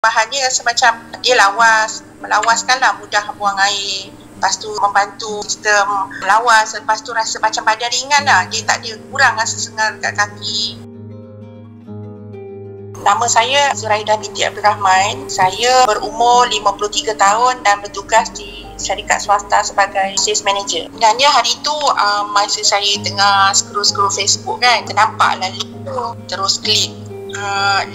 Bahannya rasa macam dia lawas, melawaskanlah, mudah buang air. Lepas tu membantu sistem melawas. Lepas tu rasa macam badan ringan lah. Dia tak ada kurang rasa sengal kat kaki. Nama saya Zuraidah binti Abdul Rahman. Saya berumur 53 tahun dan bertugas di syarikat swasta sebagai sales manager. Sebenarnya hari tu masa saya tengah scroll Facebook kan, ternampaklah link tu. Terus klik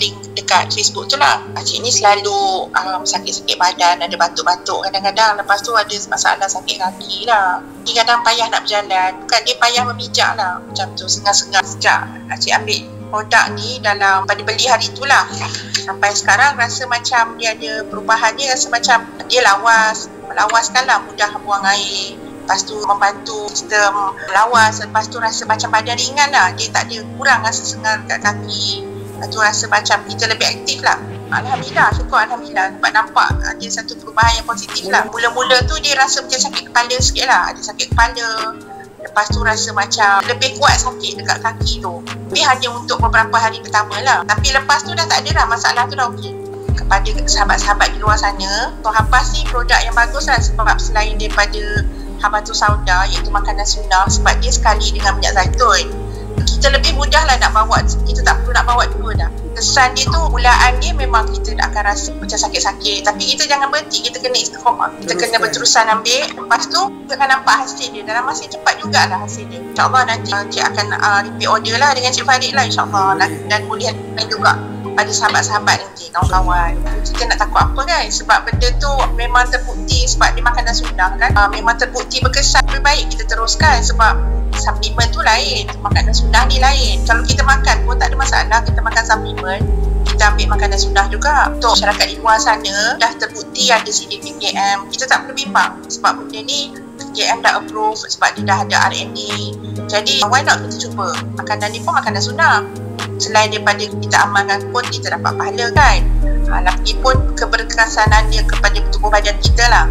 link dekat Facebook tu lah. Pakcik ni selalu sakit-sakit badan, ada batuk-batuk kadang-kadang. Lepas tu ada masalah sakit kaki lah. Dia kadang payah nak berjalan. Bukan dia payah memijak lah. Macam tu, sengal-sengal sejak Pakcik ambil produk ni pada beli hari tu lah. Sampai sekarang rasa macam dia ada perubahannya. Rasa macam dia lawas, melawaskanlah, mudah buang air. Lepas tu membantu sistem melawas. Lepas tu rasa macam badan ringan lah. Dia tak ada kurang rasa sengal kat kaki. Lepas tu rasa macam kita lebih aktif lah. Alhamdulillah, syukur Alhamdulillah. Sebab nampak ada satu perubahan yang positif lah. Mula-mula tu dia rasa macam sakit kepala sikit lah. Ada sakit kepala. Lepas tu rasa macam lebih kuat sakit dekat kaki tu. Tapi hanya untuk beberapa hari pertama lah. Tapi lepas tu dah tak ada dah, masalah tu dah okey. Kepada sahabat-sahabat di luar sana, Hampas ni produk yang bagus lah. Sebab selain daripada Habatus Sauda, iaitu makanan sunnah, sebab dia sekali dengan minyak zaitun, kita lebih mudah lah nak bawa. Kita tak perlu nak bawa dua dah. Kesan dia tu, mulaan dia memang kita akan rasa macam sakit-sakit. Tapi kita jangan berhenti, kita kena istiqamah. Kita kena berterusan ambil. Lepas tu, kita akan nampak hasil dia. Dalam masa cepat jugalah hasil dia. InsyaAllah nanti Cik akan repeat order lah dengan Cik Farid lah, insyaAllah. Dan boleh juga pada sahabat-sahabat nanti, kawan-kawan. Kita nak takut apa kan? Sebab benda tu memang terbukti. Sebab dia makanan sunnah kan. Memang terbukti berkesan. Lebih baik kita teruskan. Sebab suplemen tu lain, makanan sunnah ni lain. Kalau kita makan pun tak ada masalah. Kita makan suplemen, kita ambil makanan sunnah juga. Untuk masyarakat di luar sana, dah terbukti ada CDPKM. Kita tak perlu bimbang. Sebab benda ni PKM dah approve. Sebab dia dah ada RMA. Jadi why not kita cuba. Makanan ni pun makanan sunnah. Selain daripada kita amalkan pun kita dapat pahala kan. Lagi pun keberkesanannya kepada tubuh badan kita lah.